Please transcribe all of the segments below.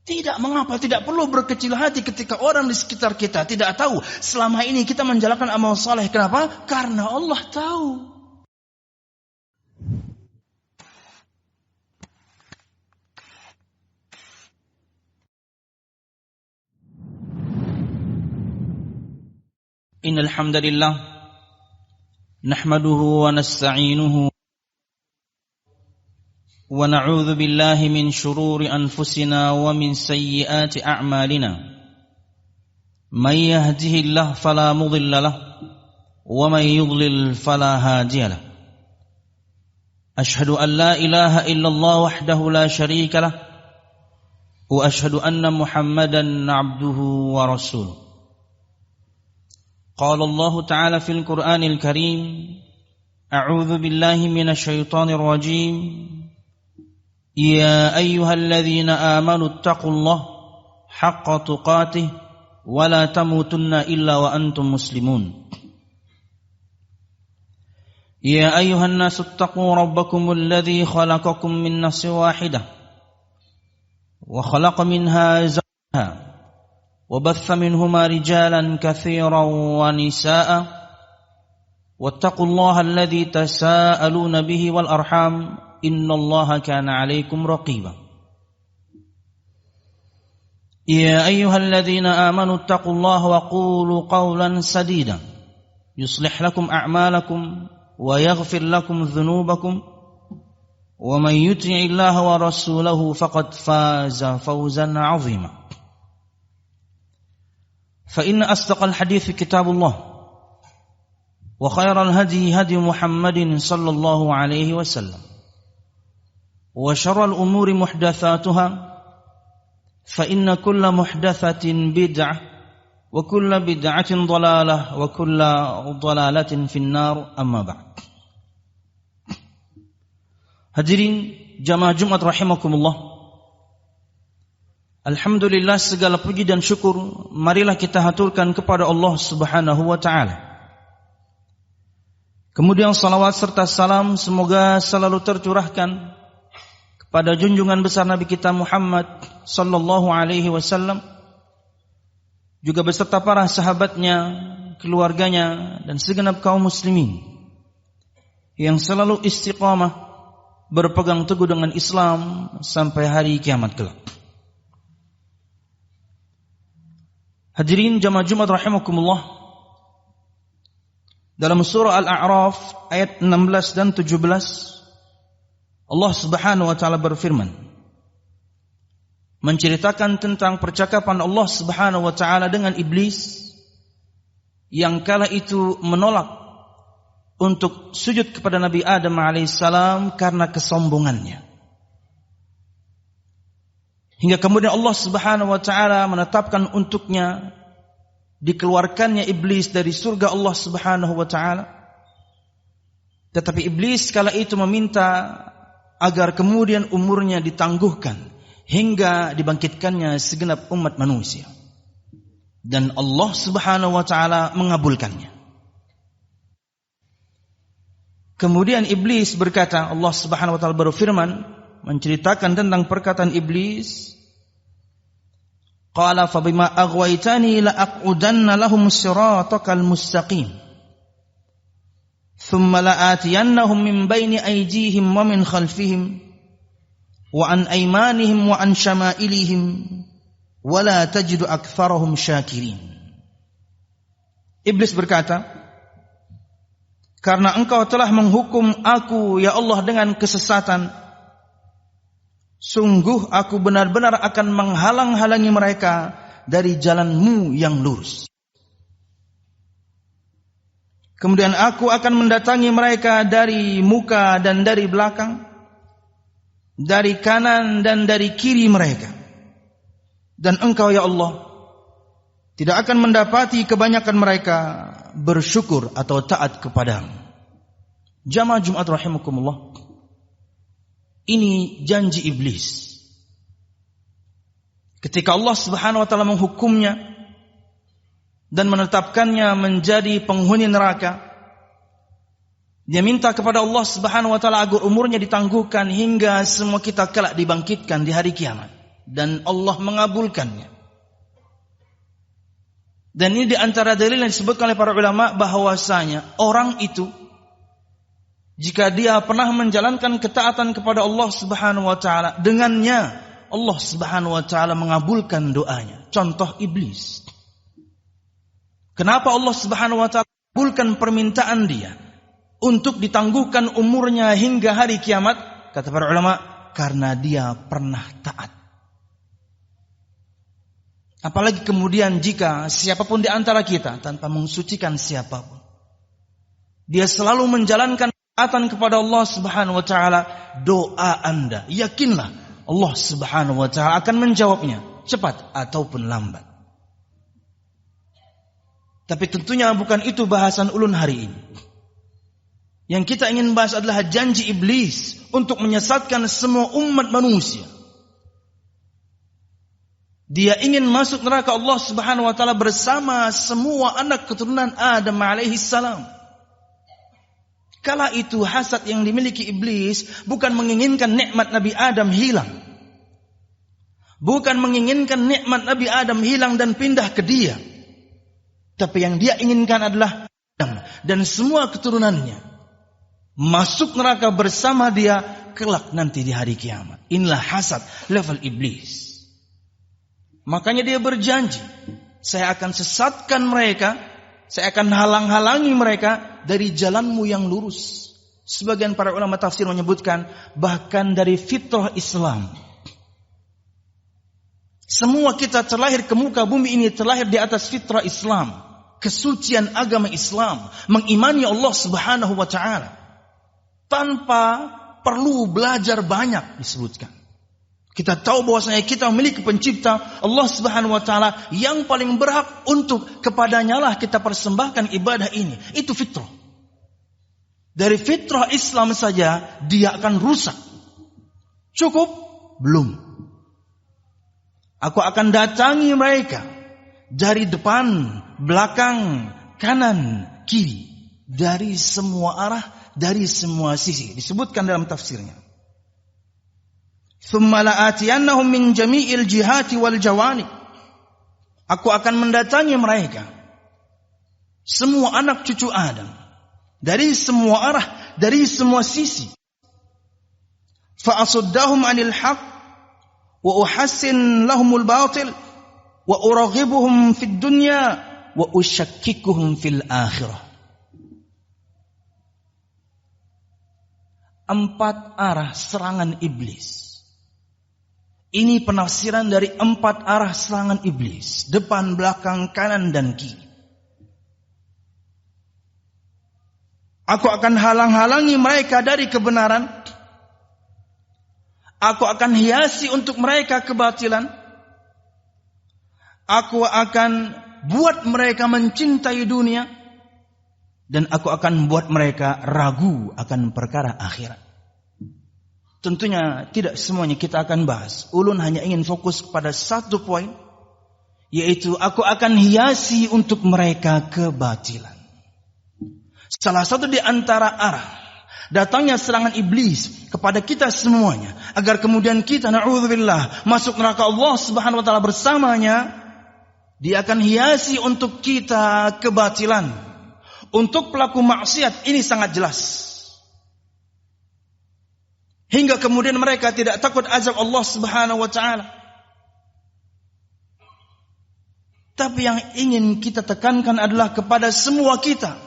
Tidak, mengapa? Tidak perlu berkecil hati ketika orang di sekitar kita tidak tahu selama ini kita menjalankan amal saleh. Kenapa? Karena Allah tahu. Innal hamdalillah nahmaduhu wa nasta'inuhu wa na'udzu billahi min shururi anfusina wa min sayyiati a'malina. May yahdihillahu fala mudilla lahu wa may yudlil fala hadiya lahu. Ashhadu an la ilaha illallah wahdahu la sharika lahu wa ashhadu anna Muhammadan 'abduhu wa rasuluh. قال الله تعالى في القرآن الكريم أعوذ بالله من الشيطان الرجيم يا أيها الذين آمنوا اتقوا الله حق تقاته ولا تموتن إلا وأنتم مسلمون يا أيها الناس اتقوا ربكم الذي خلقكم من نفس واحدة وخلق منها زوجها وبث منهما رجالا كثيرا ونساء واتقوا الله الذي تساءلون به والأرحام إن الله كان عليكم رقيبا يا أيها الذين آمنوا اتقوا الله وقولوا قولا سديدا يصلح لكم أعمالكم ويغفر لكم ذنوبكم ومن يطع الله ورسوله فقد فاز فوزا عظيما فإن أصدق الحديث كتاب الله وخير الهدي هدي محمد صلى الله عليه وسلم وشر الأمور محدثاتها فإن كل محدثة بدعة وكل بدعة ضلالة وكل ضلالة في النار أما بعد. Hadirin jamaah Jumat rahimakumullah. Alhamdulillah, segala puji dan syukur marilah kita haturkan kepada Allah Subhanahu wa taala. Kemudian salawat serta salam semoga selalu tercurahkan kepada junjungan besar Nabi kita Muhammad sallallahu alaihi wasallam, juga beserta para sahabatnya, keluarganya dan segenap kaum muslimin yang selalu istiqamah berpegang teguh dengan Islam sampai hari kiamat kelak. Hadirin jamaah Jumat rahimakumullah, dalam surah Al-A'raf ayat 16 dan 17 Allah Subhanahu wa taala berfirman menceritakan tentang percakapan Allah Subhanahu wa taala dengan iblis yang kala itu menolak untuk sujud kepada Nabi Adam alaihissalam karena kesombongannya. Hingga kemudian Allah Subhanahu wa taala menetapkan untuknya dikeluarkannya iblis dari surga Allah Subhanahu wa taala. Tetapi iblis kala itu meminta agar kemudian umurnya ditangguhkan hingga dibangkitkannya segenap umat manusia. Dan Allah Subhanahu wa taala mengabulkannya. Kemudian iblis berkata, Allah Subhanahu wa taala berfirman menceritakan tentang perkataan iblis, qala fabima aghwaytani la aqudanna lahum siratakal mustaqim thumma la atiyannahum min bayni aydihim wa min khalfihim wa an aymanihim wa an shama'ilihim wa la tajidu aktsarahum syakirin. Iblis berkata, karena engkau telah menghukum aku ya Allah dengan kesesatan, sungguh aku benar-benar akan menghalang-halangi mereka dari jalan-Mu yang lurus. Kemudian aku akan mendatangi mereka dari muka dan dari belakang, dari kanan dan dari kiri mereka. Dan Engkau ya Allah tidak akan mendapati kebanyakan mereka bersyukur atau taat kepadamu. Jamaah Jumat rahimakumullah, ini janji iblis. Ketika Allah Subhanahu wa taala menghukumnya dan menetapkannya menjadi penghuni neraka, dia minta kepada Allah Subhanahu wa taala agar umurnya ditangguhkan hingga semua kita kelak dibangkitkan di hari kiamat. dan Allah mengabulkannya. Dan ini di antara dalil yang disebutkan oleh para ulama bahwasanya orang itu jika dia pernah menjalankan ketaatan kepada Allah Subhanahu wa taala, dengannya Allah Subhanahu wa taala mengabulkan doanya. Contoh iblis. Kenapa Allah Subhanahu wa taala mengabulkan permintaan dia untuk ditangguhkan umurnya hingga hari kiamat? Kata para ulama, karena dia pernah taat. Apalagi kemudian jika siapapun di antara kita tanpa mensucikan siapapun, dia selalu menjalankan taatan kepada Allah Subhanahu wa taala, doa Anda yakinlah Allah Subhanahu wa taala akan menjawabnya cepat ataupun lambat. Tapi tentunya bukan itu bahasan ulun hari ini. Yang kita ingin bahas adalah janji iblis untuk menyesatkan semua umat manusia. Dia ingin masuk neraka Allah Subhanahu wa taala bersama semua anak keturunan Adam alaihi salam. Kala itu hasad yang dimiliki iblis bukan menginginkan nikmat Nabi Adam hilang. Bukan menginginkan nikmat Nabi Adam hilang dan pindah ke dia. Tapi yang dia inginkan adalah Adam dan semua keturunannya masuk neraka bersama dia kelak nanti di hari kiamat. Inilah hasad level iblis. Makanya dia berjanji, saya akan sesatkan mereka, saya akan halang-halangi mereka dari jalanmu yang lurus. Sebagian para ulama tafsir menyebutkan bahkan dari fitrah Islam. Semua kita terlahir ke muka bumi ini terlahir di atas fitrah Islam, kesucian agama Islam, mengimani Allah Subhanahu wa taala tanpa perlu belajar banyak disebutkan. Kita tahu bahwasanya kita memiliki pencipta Allah Subhanahu wa taala yang paling berhak untuk kepadanya lah kita persembahkan ibadah ini. Itu fitrah. Dari fitrah Islam saja dia akan rusak. Cukup? Belum. Aku akan datangi mereka dari depan, belakang, kanan, kiri, dari semua arah, dari semua sisi. Disebutkan dalam tafsirnya. Thumma la'atiyannahum min jami'il jihati wal jawanib. Aku akan mendatangi mereka, semua anak cucu Adam, dari semua arah, dari semua sisi. Fa asuddahum 'anil haqq wa uhassin lahumul batil wa uraghibuhum fid dunya wa usyakkikuhum fil akhirah. 4 arah serangan iblis. Ini penafsiran dari 4 arah serangan iblis. Depan, belakang, kanan, dan kiri. Aku akan halang-halangi mereka dari kebenaran. Aku akan hiasi untuk mereka kebatilan. Aku akan buat mereka mencintai dunia. Dan aku akan buat mereka ragu akan perkara akhirat. Tentunya tidak semuanya kita akan bahas. Ulun hanya ingin fokus kepada satu poin, yaitu aku akan hiasi untuk mereka kebatilan. Salah satu di antara arah datangnya serangan iblis kepada kita semuanya, agar kemudian kita na'udzubillah masuk neraka Allah Subhanahu wa taala bersamanya, dia akan hiasi untuk kita kebatilan. Untuk pelaku maksiat ini sangat jelas. Hingga kemudian mereka tidak takut azab Allah Subhanahu wa taala. Tapi yang ingin kita tekankan adalah kepada semua kita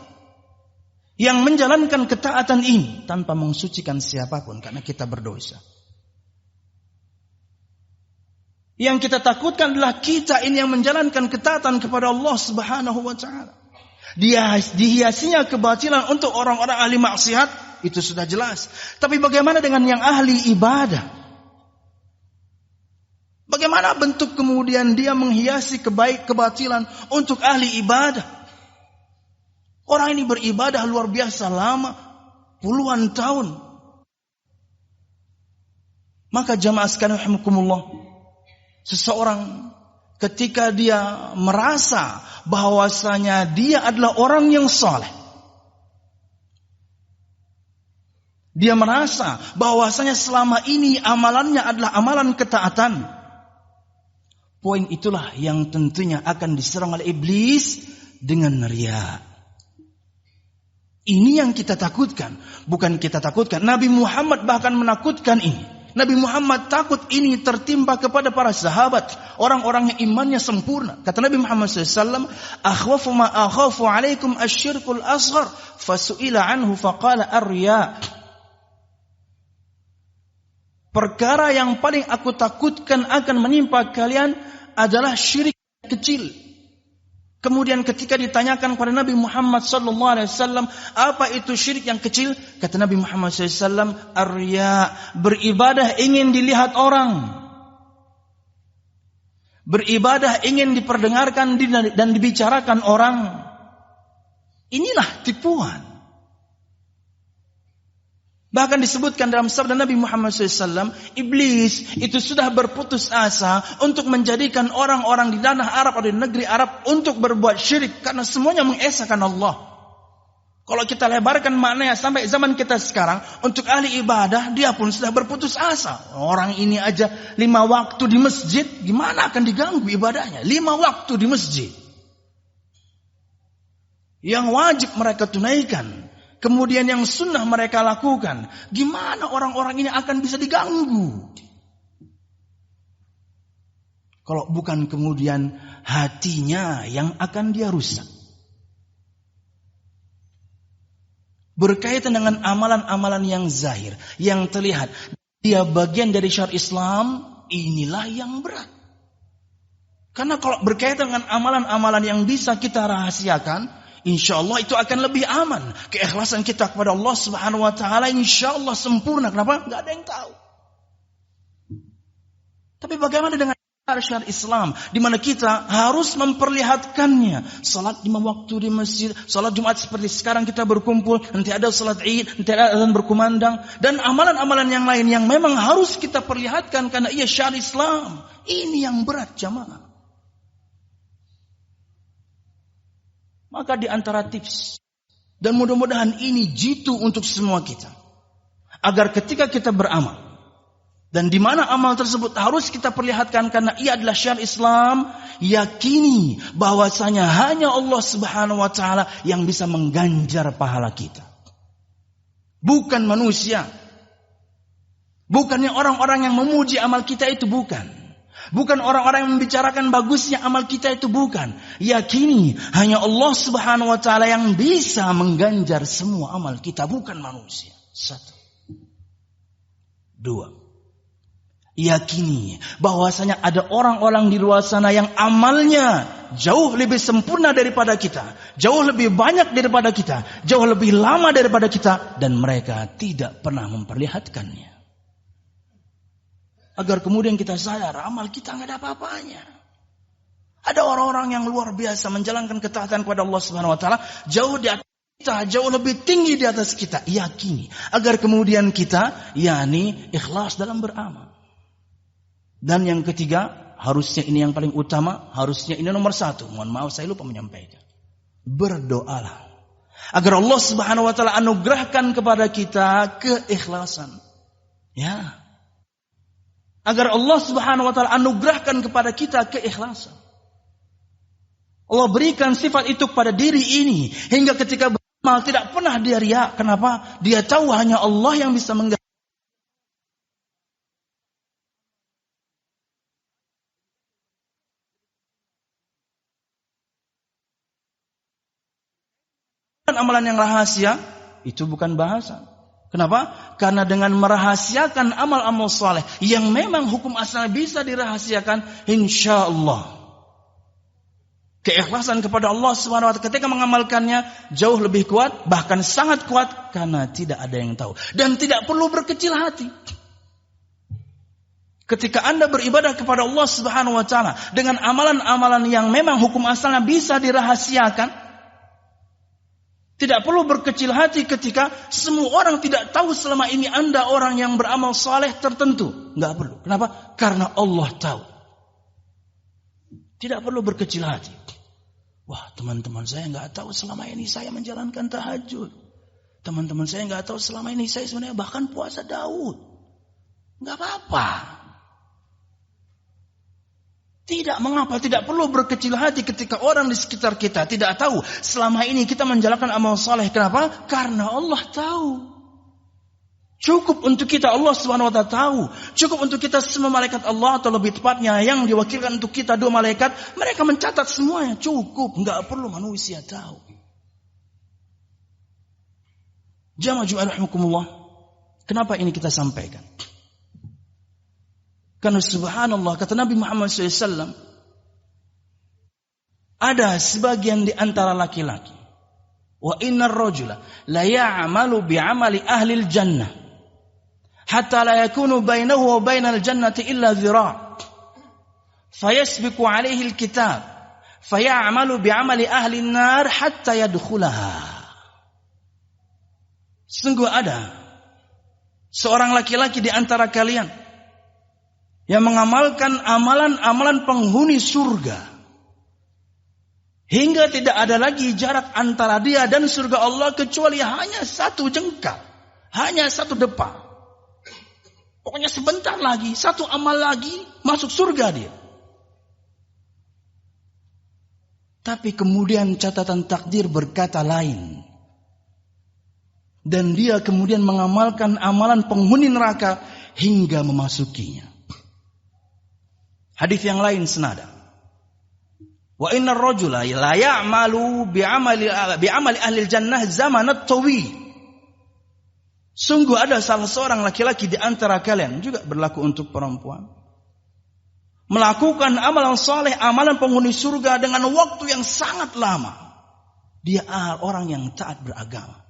yang menjalankan ketaatan ini tanpa mensucikan siapapun karena kita berdosa. Yang kita takutkan adalah kita ini yang menjalankan ketaatan kepada Allah Subhanahu wa taala. Dihiasinya kebatilan untuk orang-orang ahli maksiat, itu sudah jelas. Tapi bagaimana dengan yang ahli ibadah? Bagaimana bentuk kemudian dia menghiasi kebatilan untuk ahli ibadah? Orang ini beribadah luar biasa lama, puluhan tahun. Maka jamaah sekalian rahimakumullah, seseorang ketika dia merasa bahwasanya dia adalah orang yang saleh, dia merasa bahwasanya selama ini amalannya adalah amalan ketaatan, Poin itulah yang tentunya akan diserang oleh iblis dengan riya. Ini yang kita takutkan. Bukan kita takutkan. Nabi Muhammad bahkan menakutkan ini. Nabi Muhammad takut ini tertimpa kepada para sahabat. Orang-orang yang imannya sempurna. Kata Nabi Muhammad SAW, akhwafu ma akhafu alaikum asyirkul asghar. Fasu'ila anhu faqala ar-riya. Perkara yang paling aku takutkan akan menimpa kalian adalah syirik kecil. Kemudian ketika ditanyakan kepada Nabi Muhammad SAW, apa itu syirik yang kecil? Kata Nabi Muhammad SAW, ar-riya, beribadah ingin dilihat orang. Beribadah ingin diperdengarkan dan dibicarakan orang. Inilah tipuan. Bahkan disebutkan dalam sabda Nabi Muhammad SAW, iblis itu sudah berputus asa untuk menjadikan orang-orang di tanah Arab atau di negeri Arab untuk berbuat syirik. Karena semuanya mengesahkan Allah. Kalau kita lebarkan maknanya sampai zaman kita sekarang, untuk ahli ibadah, dia pun sudah berputus asa. Orang ini aja 5 waktu di masjid, gimana akan diganggu ibadahnya? 5 waktu di masjid. Yang wajib mereka tunaikan. Kemudian yang sunnah mereka lakukan. Gimana orang-orang ini akan bisa diganggu? Kalau bukan kemudian hatinya yang akan dia rusak. Berkaitan dengan amalan-amalan yang zahir, yang terlihat. Dia bagian dari syariat Islam, inilah yang berat. Karena kalau berkaitan dengan amalan-amalan yang bisa kita rahasiakan, insya Allah itu akan lebih aman. Keikhlasan kita kepada Allah Subhanahu wa taala insya Allah sempurna. Kenapa? Enggak ada yang tahu. Tapi bagaimana dengan syariat Islam di mana kita harus memperlihatkannya? Salat 5 waktu di masjid, salat Jumat seperti sekarang kita berkumpul, nanti ada salat Id, nanti ada azan berkumandang, dan amalan-amalan yang lain yang memang harus kita perlihatkan karena ia syariat Islam. Ini yang berat, jamaah. Maka di antara tips, dan mudah-mudahan ini jitu untuk semua kita, agar ketika kita beramal, dan di mana amal tersebut harus kita perlihatkan karena ia adalah syariat Islam, yakini bahwasanya hanya Allah Subhanahu wa taala yang bisa mengganjar pahala kita. Bukan manusia. Bukannya orang-orang yang memuji amal kita itu, bukan. Bukan orang-orang yang membicarakan bagusnya amal kita itu, bukan. Yakini hanya Allah Subhanahu wa taala yang bisa mengganjar semua amal kita, bukan manusia. 1. 2. Yakini bahwasanya ada orang-orang di luar sana yang amalnya jauh lebih sempurna daripada kita, jauh lebih banyak daripada kita, jauh lebih lama daripada kita, dan mereka tidak pernah memperlihatkannya. Agar kemudian kita sadar amal kita nggak ada apa-apanya. Ada orang-orang yang luar biasa menjalankan ketaatan kepada Allah Subhanahu wa taala jauh di atas kita, jauh lebih tinggi di atas kita. Yakini agar kemudian kita ikhlas dalam beramal. Dan yang ketiga, harusnya ini yang paling utama, harusnya ini nomor 1. Mohon maaf saya lupa menyampaikan. Berdoalah agar Allah Subhanahu wa taala anugerahkan kepada kita keikhlasan. Ya. Agar Allah Subhanahu wa taala anugerahkan kepada kita keikhlasan. Allah berikan sifat itu pada diri ini hingga ketika beramal tidak pernah dia riya. Kenapa? Dia tahu hanya Allah yang bisa mengganti amalan yang rahasia. Itu bukan bahasa. Kenapa? Karena dengan merahasiakan amal-amal saleh yang memang hukum asalnya bisa dirahasiakan, insya Allah keikhlasan kepada Allah Subhanahu wa taala ketika mengamalkannya jauh lebih kuat, bahkan sangat kuat, karena tidak ada yang tahu dan tidak perlu berkecil hati. Ketika Anda beribadah kepada Allah Subhanahu wa taala dengan amalan-amalan yang memang hukum asalnya bisa dirahasiakan, tidak perlu berkecil hati ketika semua orang tidak tahu selama ini Anda orang yang beramal saleh tertentu. Enggak perlu. Kenapa? Karena Allah tahu. Tidak perlu berkecil hati. Wah, teman-teman saya enggak tahu selama ini saya menjalankan tahajud. Teman-teman saya enggak tahu selama ini saya sebenarnya bahkan puasa Daud. Enggak apa-apa. Tidak, mengapa? Tidak perlu berkecil hati ketika orang di sekitar kita tidak tahu selama ini kita menjalankan amal saleh. Kenapa? Karena Allah tahu. Cukup untuk kita, Allah Subhanahu wa taala tahu. Cukup untuk kita semua malaikat Allah, atau lebih tepatnya yang diwakilkan untuk kita 2 malaikat, mereka mencatat semuanya. Cukup, enggak perlu manusia tahu. Jamaah Jumat rahimakumullah. Kenapa ini kita sampaikan? Karena subhanallah, kata Nabi Muhammad SAW, ada sebagian di antara laki-laki, wa innar rajula la ya'malu bi'amali ahli al-jannah hatta la yakunu bainahu wa bainal jannati illa dhira' fayasbiqu alayhi al-kitab faya'malu bi'amali ahli an-nar hatta yadkhulaha. Sungguh ada seorang laki-laki di antara kalian yang mengamalkan amalan-amalan penghuni surga hingga tidak ada lagi jarak antara dia dan surga Allah kecuali hanya 1 jengkal, hanya 1 depa. Pokoknya sebentar lagi, 1 amal lagi masuk surga dia. Tapi kemudian catatan takdir berkata lain. Dan dia kemudian mengamalkan amalan penghuni neraka hingga memasukinya. Hadis yang lain senada. Wa innar rajula la ya'malu bi'amali ahli al-jannah zamanat tawil. Sungguh ada salah seorang laki-laki di antara kalian, juga berlaku untuk perempuan, melakukan amalan saleh, amalan penghuni surga dengan waktu yang sangat lama. Dia orang yang taat beragama.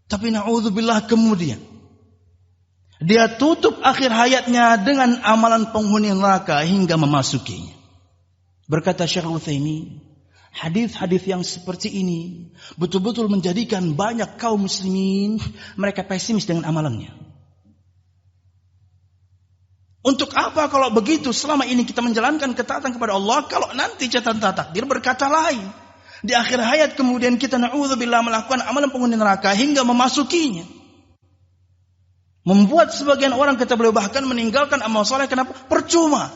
Tapi na'udzubillah kemudian dia tutup akhir hayatnya dengan amalan penghuni neraka hingga memasukinya. Berkata Syekh Utsaimin, hadis-hadis yang seperti ini betul-betul menjadikan banyak kaum muslimin mereka pesimis dengan amalannya. Untuk apa kalau begitu? Selama ini kita menjalankan ketaatan kepada Allah, kalau nanti catatan takdir berkata lain. Di akhir hayat kemudian kita na'udzubillah melakukan amalan penghuni neraka hingga memasukinya. Membuat sebagian orang, kata beliau, bahkan meninggalkan amal soleh. Kenapa? Percuma.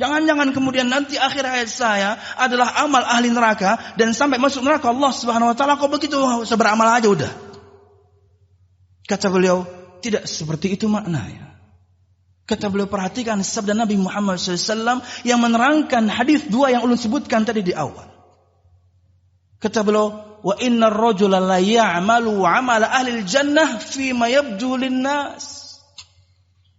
Jangan-jangan kemudian nanti akhir hayat saya adalah amal ahli neraka dan sampai masuk neraka Allah Subhanahu wa taala. Kok begitu? Saya beramal aja udah. Kata beliau, tidak seperti itu maknanya. Kata beliau, perhatikan sabda Nabi Muhammad SAW yang menerangkan hadis 2 yang ulun sebutkan tadi di awal. Kata beliau, wa innar rajula la ya'malu 'amala ahli al-jannah fi ma yabdu lin-nas.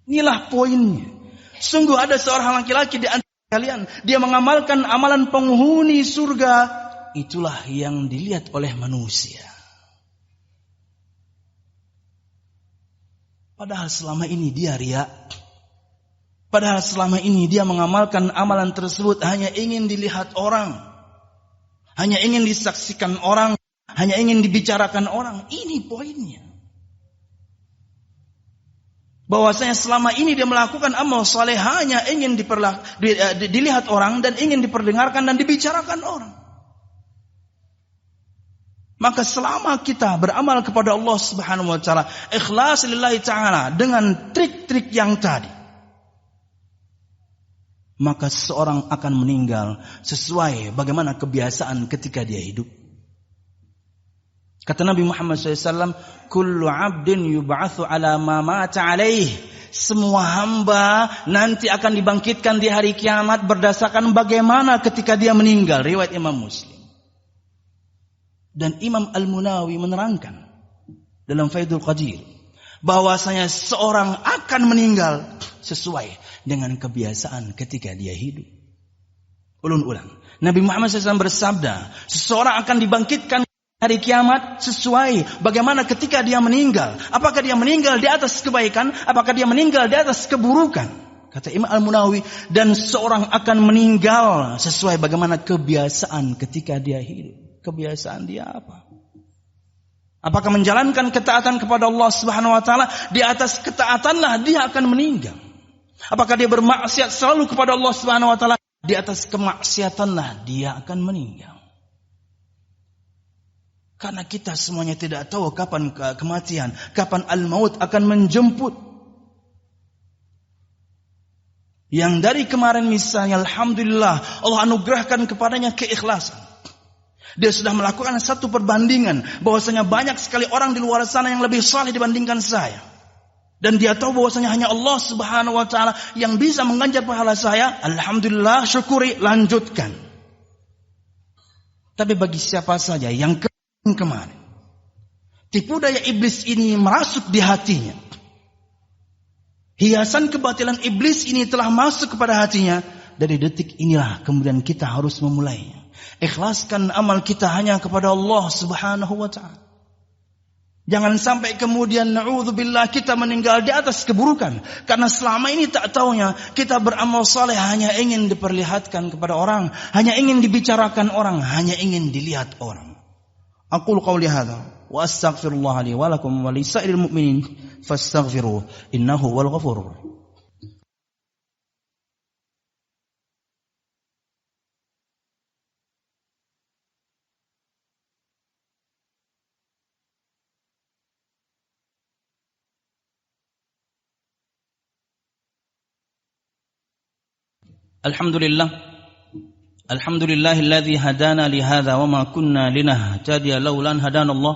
Inilah poinnya. Sungguh ada seorang laki-laki di antara kalian, dia mengamalkan amalan penghuni surga, itulah yang dilihat oleh manusia. Padahal selama ini dia riya. Padahal selama ini dia mengamalkan amalan tersebut hanya ingin dilihat orang. Hanya ingin disaksikan orang, hanya ingin dibicarakan orang. Ini poinnya. Bahwasanya selama ini dia melakukan amal saleh hanya ingin dilihat orang dan ingin diperdengarkan dan dibicarakan orang. Maka selama kita beramal kepada Allah Subhanahu wa taala, ikhlas lillahi taala dengan trik-trik yang tadi, maka seseorang akan meninggal sesuai bagaimana kebiasaan ketika dia hidup. Kata Nabi Muhammad SAW, kullu abdin yub'atsu ala ma mata alaih. Semua hamba nanti akan dibangkitkan di hari kiamat berdasarkan bagaimana ketika dia meninggal. Riwayat Imam Muslim. Dan Imam Al-Munawi menerangkan dalam Faidul Qadir bahwasanya seorang akan meninggal sesuai dengan kebiasaan ketika dia hidup. Ulun-ulang. Nabi Muhammad SAW bersabda, seseorang akan dibangkitkan hari kiamat sesuai bagaimana ketika dia meninggal. Apakah dia meninggal di atas kebaikan? Apakah dia meninggal di atas keburukan? Kata Imam Al-Munawi, dan seorang akan meninggal sesuai bagaimana kebiasaan ketika dia hidup. Kebiasaan dia apa? Apakah menjalankan ketaatan kepada Allah Subhanahu wa taala? Di atas ketaatanlah dia akan meninggal. Apakah dia bermaksiat selalu kepada Allah Subhanahu wa taala? Di atas kemaksiatanlah dia akan meninggal. Karena kita semuanya tidak tahu kapan kematian, kapan al-maut akan menjemput. Yang dari kemarin misalnya alhamdulillah Allah anugerahkan kepadanya keikhlasan. Dia sudah melakukan satu perbandingan bahwasanya banyak sekali orang di luar sana yang lebih saleh dibandingkan saya. Dan dia tahu bahwasanya hanya Allah Subhanahu wa taala yang bisa mengganjar pahala saya. Alhamdulillah, syukuri, lanjutkan. Tapi bagi siapa saja yang kemarin tipu daya iblis ini merasuk di hatinya, hiasan kebatilan iblis ini telah masuk kepada hatinya, dari detik inilah kemudian kita harus memulainya. Ikhlaskan amal kita hanya kepada Allah Subhanahu wa ta'ala. Jangan sampai kemudian na'udzubillah kita meninggal di atas keburukan. Karena selama ini tak taunya kita beramal saleh hanya ingin diperlihatkan kepada orang, hanya ingin dibicarakan orang, hanya ingin dilihat orang. Aqulu qawli hadza wa astaghfirullah li wa lakum wa lisa'iril mu'minin fastaghfiruh innahu wal ghafurur rahim. Alhamdulillahilladzi hadana li hadza wa ma kunna linahtadiya laula an hadanallah.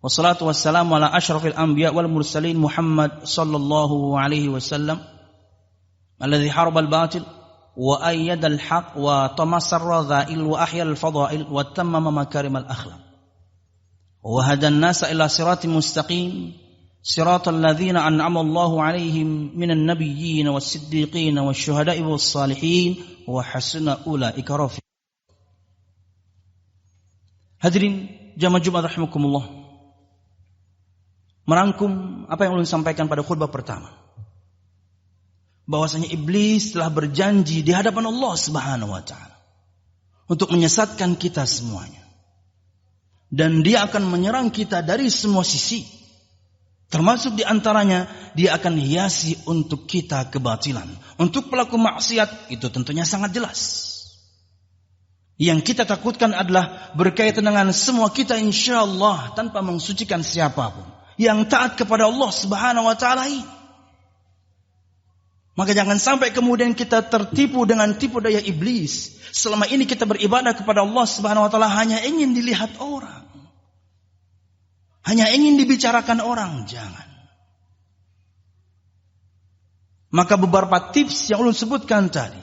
Wassalatu wassalamu ala asyrafil anbiya wal mursalin Muhammad sallallahu alaihi wasallam alladzi harbal batil wa ayyadal haq wa tamassara dhail wa ahyal fadail wa tammama makarimal akhlaq wa hadan nasa ila siratin mustaqim siratal ladzina an'ama Allahu 'alaihim minan nabiyyin was-siddiqin wasyuhada'i was-salihin wa hasuna ulaika rafiq. Hadirin jamaah Jumat rahimakumullah. Merangkum apa yang ulun sampaikan pada khutbah pertama, bahwasanya iblis telah berjanji di hadapan Allah Subhanahu wa taala untuk menyesatkan kita semuanya. Dan dia akan menyerang kita dari semua sisi. Termasuk di antaranya, dia akan hiasi untuk kita kebatilan. Untuk pelaku maksiat, itu tentunya sangat jelas. Yang kita takutkan adalah berkaitan dengan semua kita insyaallah tanpa mensucikan siapapun, yang taat kepada Allah Subhanahu wa ta'ala ini. Maka jangan sampai kemudian kita tertipu dengan tipu daya iblis. Selama ini kita beribadah kepada Allah Subhanahu wa ta'ala hanya ingin dilihat orang, hanya ingin dibicarakan orang. Jangan. Maka beberapa tips yang ulun sebutkan tadi,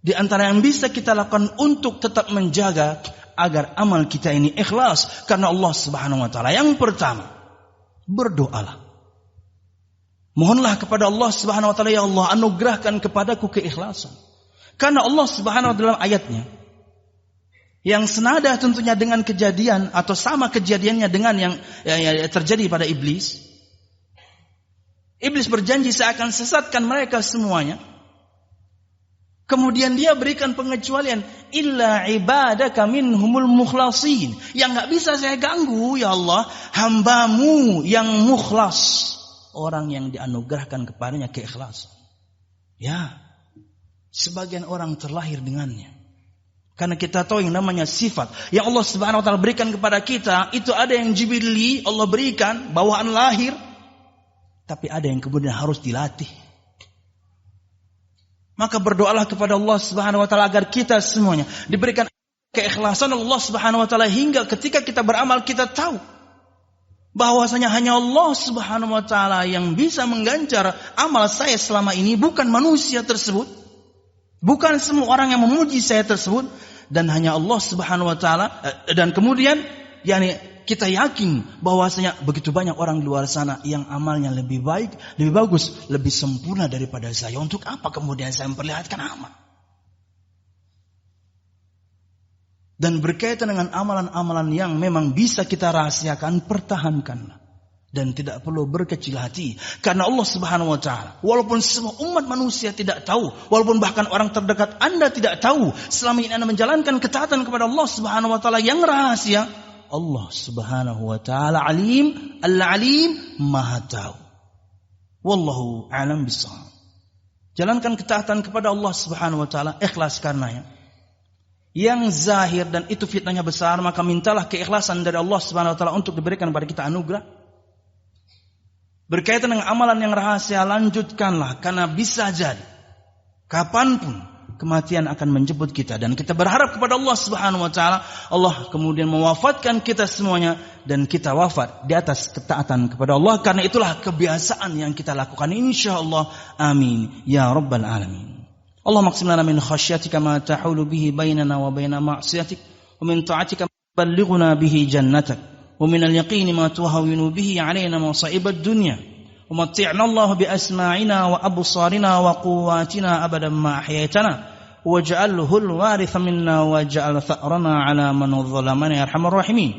di antara yang bisa kita lakukan untuk tetap menjaga agar amal kita ini ikhlas karena Allah Subhanahu wa taala. Yang pertama, berdoalah. Mohonlah kepada Allah Subhanahu wa taala, ya Allah, anugerahkan kepadaku keikhlasan. Karena Allah Subhanahu wa taala dalam ayatnya yang senada tentunya dengan kejadian atau sama kejadiannya dengan yang terjadi pada iblis. Iblis berjanji saya akan sesatkan mereka semuanya. Kemudian dia berikan pengecualian, illa ibadaka minhumul mukhlasin. Yang enggak bisa saya ganggu ya Allah, hambamu yang mukhlas, orang yang dianugerahkan kepadanya keikhlasan. Ya, sebagian orang terlahir dengannya. Karena kita tahu yang namanya sifat yang Allah Subhanahu wa taala berikan kepada kita, itu ada yang jibilli, Allah berikan bawaan lahir, tapi ada yang kemudian harus dilatih. Maka berdoalah kepada Allah Subhanahu wa taala agar kita semuanya diberikan keikhlasan Allah Subhanahu wa taala, hingga ketika kita beramal kita tahu bahwasanya hanya Allah Subhanahu wa taala yang bisa mengganjar amal saya selama ini, bukan manusia tersebut, bukan semua orang yang memuji saya tersebut, dan hanya Allah Subhanahu wa taala. Dan kemudian kita yakin bahwasanya begitu banyak orang di luar sana yang amalnya lebih baik, lebih bagus, lebih sempurna daripada saya. Untuk apa kemudian saya memperlihatkan amal? Dan berkaitan dengan amalan-amalan yang memang bisa kita rahasiakan, pertahankanlah. Dan tidak perlu berkecil hati. Karena Allah Subhanahu wa ta'ala, walaupun semua umat manusia tidak tahu, walaupun bahkan orang terdekat Anda tidak tahu, selama ini Anda menjalankan ketaatan kepada Allah Subhanahu wa ta'ala yang rahasia, Allah Subhanahu wa ta'ala alim, al-alim, maha tahu. Wallahu a'lam bishawab. Jalankan ketaatan kepada Allah Subhanahu wa ta'ala, ikhlas karenanya. Yang zahir dan itu fitnahnya besar, maka mintalah keikhlasan dari Allah Subhanahu wa ta'ala untuk diberikan kepada kita anugerah. berkaitan dengan amalan yang rahasia, lanjutkanlah, karena bisa jadi kapanpun kematian akan menjemput kita, dan kita berharap kepada Allah Subhanahu wa taala, Allah kemudian mewafatkan kita semuanya dan kita wafat di atas ketaatan kepada Allah, karena itulah kebiasaan yang kita lakukan insyaallah. Amin ya rabbal alamin. Allahumma aqsim lana min khasyatika ma tahulu bihi bainana wa baina ma'siyatik, wa min ta'atika ma tuballighuna bihi jannatak, ومن اليقين ما تهون به علينا مصائب الدنيا ومتعنا الله بأسماعنا وأبصارنا وقواتنا أبدا ما أحييتنا واجعله الوارث منا واجعل ثأرنا على من ظلمنا يا أرحم الراحمين.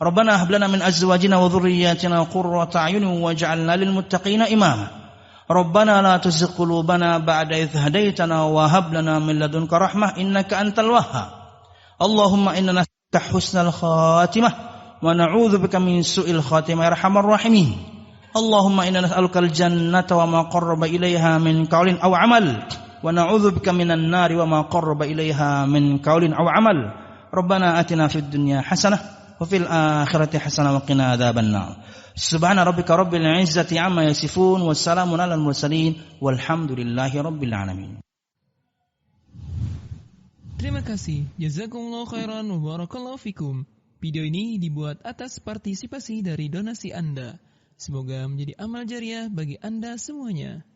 ربنا هب لنا من أزواجنا وذرياتنا قرة أعين واجعلنا للمتقين إماما. ربنا لا تزغ قلوبنا بعد إذ هديتنا وهب لنا من لدنك رحمة إنك أنت الوهاب. اللهم إنا نسألك حسن الخاتمة ونعوذ بك من سوء الخاتمة يا أرحم الراحمين. اللهم إنا نسألك الجنة وما قرب إليها من قول أو عمل ونعوذ بك من النار وما قرب إليها من قول أو عمل. ربنا آتنا في الدنيا حسنة وفي الآخرة حسنة وقنا عذاب النار. سبحان ربك رب العزة عما يصفون والسلام على المرسلين والحمد لله رب العالمين. Terima kasih. Jazakumullah khairan wa barakallahu fikum. Video ini dibuat atas partisipasi dari donasi Anda. Semoga menjadi amal jariah bagi Anda semuanya.